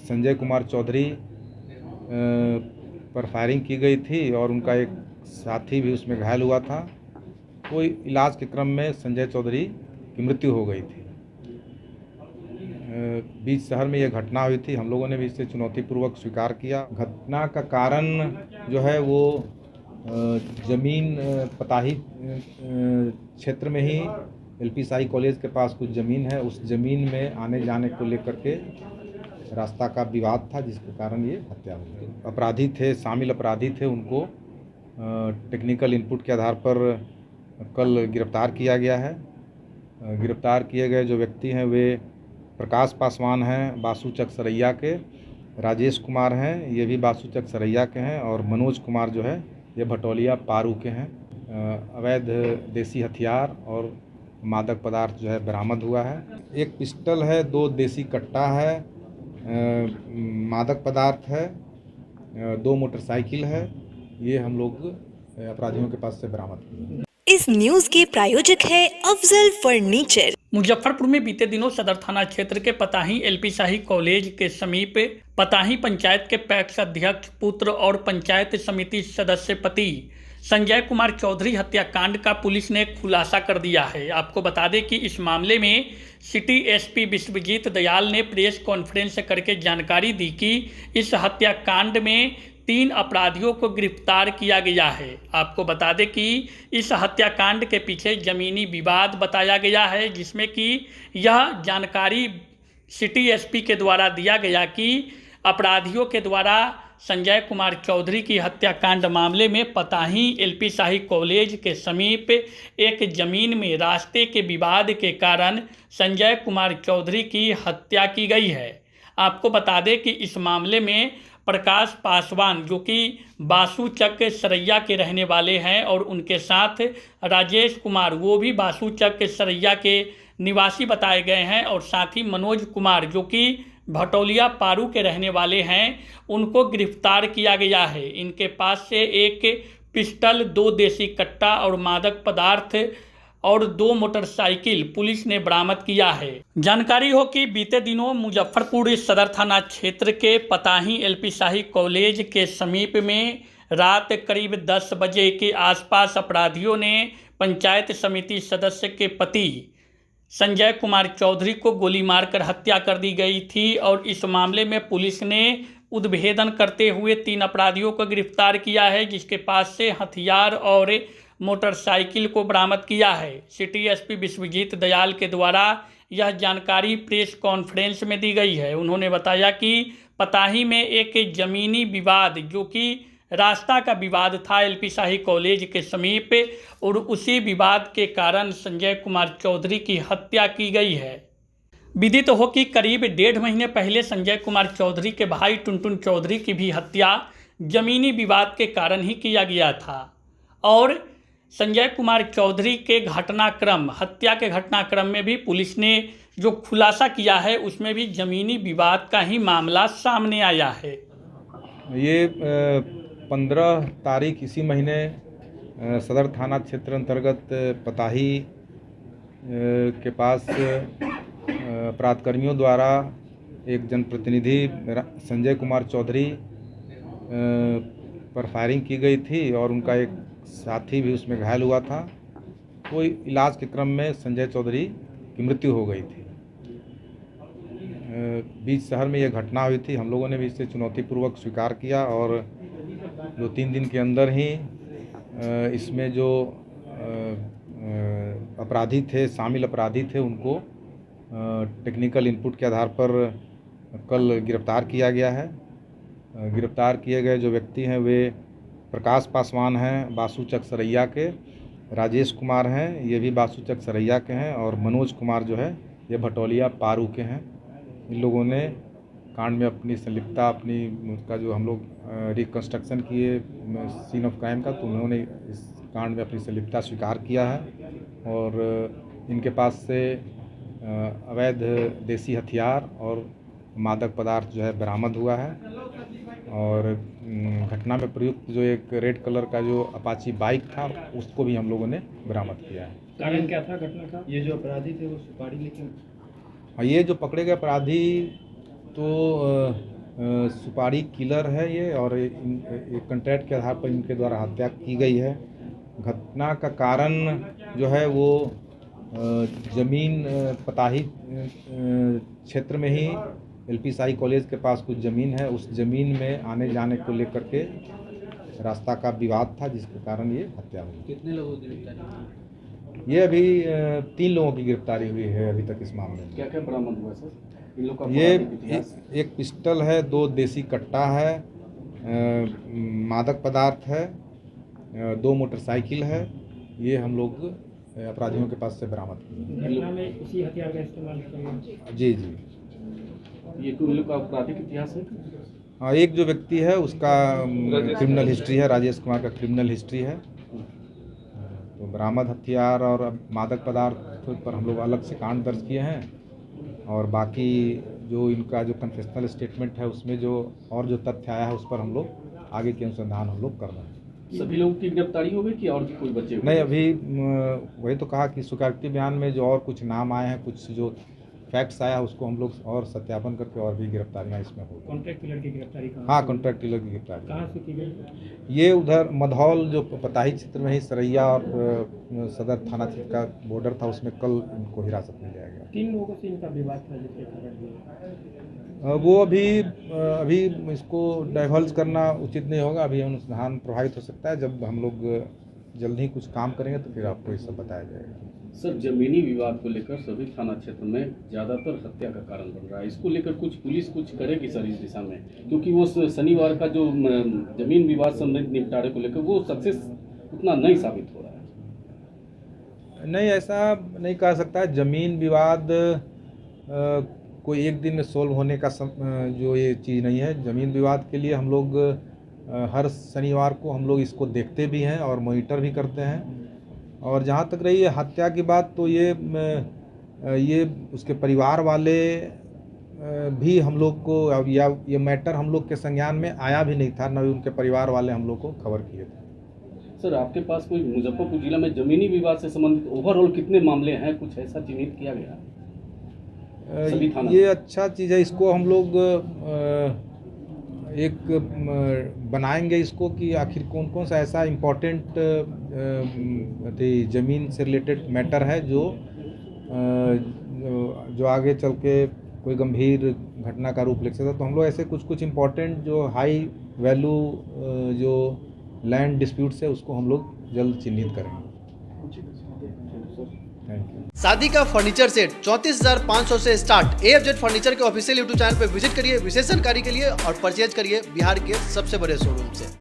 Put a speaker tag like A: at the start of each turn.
A: संजय कुमार चौधरी पर फायरिंग की गई थी और उनका एक साथी भी उसमें घायल हुआ था। तो इलाज के क्रम में संजय चौधरी की मृत्यु हो गई थी। बीच शहर में यह घटना हुई थी। हम लोगों ने भी इसे चुनौतीपूर्वक स्वीकार किया। घटना का कारण जो है वो ज़मीन पताही क्षेत्र में ही एलपी शाही कॉलेज के पास कुछ ज़मीन है। उस ज़मीन में आने जाने को लेकर के रास्ता का विवाद था, जिसके कारण ये हत्या हो गई। अपराधी थे, शामिल अपराधी थे, उनको टेक्निकल इनपुट के आधार पर कल गिरफ्तार किया गया है। गिरफ्तार किए गए जो व्यक्ति हैं वे प्रकाश पासवान हैं बासुचक सरैया के, राजेश कुमार हैं ये भी बासुचक सरैया के हैं, और मनोज कुमार जो है ये भटौलिया पारू के हैं। अवैध देसी हथियार और मादक पदार्थ जो है बरामद हुआ है। एक पिस्टल है, 2 देसी कट्टा है, मादक पदार्थ है, 2 मोटरसाइकिल है। ये हम लोग अपराधियों के पास से बरामद किए।
B: इस न्यूज के प्रायोजक है अफजल फर्नीचर।
C: मुजफ्फरपुर में बीते दिनों सदर थाना क्षेत्र के पताही एलपी शाही कॉलेज के समीप पताही पंचायत के पैक्स अध्यक्ष पुत्र और पंचायत समिति सदस्य पति संजय कुमार चौधरी हत्याकांड का पुलिस ने खुलासा कर दिया है। आपको बता दें कि इस मामले में सिटी एसपी विश्वजीत दयाल ने प्रेस कॉन्फ्रेंस करके जानकारी दी कि इस हत्याकांड में 3 अपराधियों को गिरफ्तार किया गया है। आपको बता दें कि इस हत्याकांड के पीछे ज़मीनी विवाद बताया गया है, जिसमें कि यह जानकारी सिटी एसपी के द्वारा दिया गया कि अपराधियों के द्वारा संजय कुमार चौधरी की हत्याकांड मामले में पताही एलपी शाही कॉलेज के समीप एक ज़मीन में रास्ते के विवाद के कारण संजय कुमार चौधरी की हत्या की गई है। आपको बता दें कि इस मामले में प्रकाश पासवान जो कि बासुचक सरैया के रहने वाले हैं और उनके साथ राजेश कुमार वो भी बासुचक सरैया के निवासी बताए गए हैं, और साथ ही मनोज कुमार जो कि भटौलिया पारू के रहने वाले हैं, उनको गिरफ्तार किया गया है। इनके पास से एक पिस्टल, 2 देसी कट्टा और मादक पदार्थ और 2 मोटरसाइकिल पुलिस ने बरामद किया है। जानकारी हो कि बीते दिनों मुजफ्फरपुर सदर थाना क्षेत्र के पताही एलपी शाही कॉलेज के समीप में रात करीब 10 बजे के आसपास अपराधियों ने पंचायत समिति सदस्य के पति संजय कुमार चौधरी को गोली मारकर हत्या कर दी गई थी, और इस मामले में पुलिस ने उद्भेदन करते हुए 3 अपराधियों को गिरफ्तार किया है, जिसके पास से हथियार और मोटरसाइकिल को बरामद किया है। सिटी एसपी विश्वजीत दयाल के द्वारा यह जानकारी प्रेस कॉन्फ्रेंस में दी गई है। उन्होंने बताया कि पताही में एक ज़मीनी विवाद जो कि रास्ता का विवाद था एलपी शाही कॉलेज के समीप, और उसी विवाद के कारण संजय कुमार चौधरी की हत्या की गई है। विदित हो कि करीब 1.5 महीने पहले संजय कुमार चौधरी के भाई टुनटुन चौधरी की भी हत्या ज़मीनी विवाद के कारण ही किया गया था, और संजय कुमार चौधरी के घटनाक्रम हत्या के घटनाक्रम में भी पुलिस ने जो खुलासा किया है उसमें भी ज़मीनी विवाद का ही मामला सामने आया है।
A: ये 15 तारीख इसी महीने सदर थाना क्षेत्र अंतर्गत पताही के पास अपराधकर्मियों द्वारा एक जनप्रतिनिधि संजय कुमार चौधरी पर फायरिंग की गई थी और उनका एक साथी भी उसमें घायल हुआ था। तो इलाज के क्रम में संजय चौधरी की मृत्यु हो गई थी। बीच शहर में यह घटना हुई थी। हम लोगों ने भी इसे चुनौतीपूर्वक स्वीकार किया, और 2-3 दिन के अंदर ही इसमें जो अपराधी थे, शामिल अपराधी थे, उनको टेक्निकल इनपुट के आधार पर कल गिरफ्तार किया गया है। गिरफ्तार किए गए जो व्यक्ति हैं वे प्रकाश पासवान हैं बासुचक सरैया के, राजेश कुमार हैं ये भी बासुचक सरैया के हैं, और मनोज कुमार जो है ये भटौलिया पारू के हैं। इन लोगों ने कांड में अपनी संलिप्तता उसका जो हम लोग रिकंस्ट्रक्शन किए सीन ऑफ क्राइम का, तो उन्होंने इस कांड में अपनी संलिप्तता स्वीकार किया है, और इनके पास से अवैध देसी हथियार और मादक पदार्थ जो है बरामद हुआ है। और घटना में प्रयुक्त जो एक रेड कलर का जो अपाची बाइक था उसको भी हम लोगों ने बरामद किया है।
D: कारण क्या था घटना का? ये जो अपराधी थे वो सुपारी लेके
A: ये जो पकड़े गए अपराधी तो सुपारी किलर है ये, और एक कॉन्ट्रैक्ट के आधार पर इनके द्वारा हत्या की गई है। घटना का कारण जो है वो जमीन पताही क्षेत्र में ही एलपी शाही कॉलेज के पास कुछ ज़मीन है, उस ज़मीन में आने जाने को लेकर के रास्ता का विवाद था, जिसके कारण ये हत्या हुई।
D: कितने लोगों की गिरफ्तारी?
A: ये अभी 3 लोगों की गिरफ्तारी हुई है अभी तक इस मामले में।
D: क्या क्या बरामद हुआ सर? इन लोग का
A: ये
D: आपराधिक इतिहास?
A: एक पिस्टल है, 2 देसी कट्टा है, मादक पदार्थ है, 2 मोटरसाइकिल है। ये हम लोग अपराधियों के पास से बरामद किए।
D: घटना में इसी हथियार का इस्तेमाल किया?
A: जी जी।
D: ये इन लोग का आपराधिक इतिहास है?
A: हाँ, एक जो व्यक्ति है उसका क्रिमिनल हिस्ट्री है, राजेश कुमार का क्रिमिनल हिस्ट्री है। तो बरामद हथियार और मादक पदार्थ पर हम लोग अलग से कांड दर्ज किए हैं, और बाकी जो इनका जो कन्फेशनल स्टेटमेंट है उसमें जो और जो तथ्य आया है उस पर हम लोग आगे के अनुसंधान हम लोग कर रहे हैं।
D: सभी लोगों की गिरफ्तारी हो गई कि और भी कोई बचे हुए?
A: नहीं, अभी वही तो कहा कि स्वीकारोक्ति बयान में जो और कुछ नाम आए हैं, कुछ जो फैक्ट्स आया उसको हम लोग और सत्यापन करके और भी गिरफ्तारियाँ इसमें होगी।
D: कॉन्ट्रैक्ट किलर की गिरफ्तारी कहाँ?
A: हाँ, कॉन्ट्रैक्ट किलर की गिरफ्तारी
D: कहाँ से की गई?
A: ये उधर मधौल जो पताही क्षेत्र में ही सरैया और सदर थाना क्षेत्र का बॉर्डर था, उसमें कल इनको हिरासत में लिया गया।
D: 3 लोगों से इनका विवाद था जिसके कारण
A: वो अभी इसको डाइवर्ज करना उचित नहीं होगा। अभी अनुसंधान प्रभावित हो सकता है। जब हम लोग जल्द ही कुछ काम करेंगे तो फिर आपको ये सब बताया जाएगा।
E: सर, जमीनी विवाद को लेकर सभी थाना क्षेत्र में ज़्यादातर हत्या का कारण बन रहा है। इसको लेकर कुछ पुलिस कुछ करेगी सर इस दिशा में? क्योंकि वो शनिवार का जो जमीन विवाद संबंधित निपटारे को लेकर वो सक्सेस उतना नहीं साबित हो रहा है।
A: नहीं, ऐसा नहीं कह सकता है। जमीन विवाद कोई एक दिन में सोल्व होने का जो ये चीज़ नहीं है। ज़मीन विवाद के लिए हम लोग हर शनिवार को हम लोग इसको देखते भी हैं और मॉनिटर भी करते हैं। और जहाँ तक रही है हत्या की बात, तो ये उसके परिवार वाले भी हम लोग को, या ये मैटर हम लोग के संज्ञान में आया भी नहीं था, न ही उनके परिवार वाले हम लोग को खबर किए थे।
E: सर, आपके पास कोई मुजफ्फरपुर जिला में जमीनी विवाद से संबंधित ओवरऑल कितने मामले हैं, कुछ ऐसा चिन्हित किया गया? सभी थाना?
A: ये अच्छा चीज़ है। इसको हम लोग एक बनाएंगे इसको कि आखिर कौन कौन सा ऐसा इम्पोर्टेंट ज़मीन से रिलेटेड मैटर है जो आगे चल के कोई गंभीर घटना का रूप ले सकता है। तो हम लोग ऐसे कुछ इम्पोर्टेंट जो हाई वैल्यू जो लैंड डिस्प्यूट्स है उसको हम लोग जल्द चिन्हित करेंगे। Thank you.
F: शादी का फर्नीचर सेट 34,500 से स्टार्ट। AFZ फर्नीचर के ऑफिशियल YouTube चैनल पर विजिट करिए विशेष जानकारी के लिए और परचेज करिए बिहार के सबसे बड़े शोरूम से।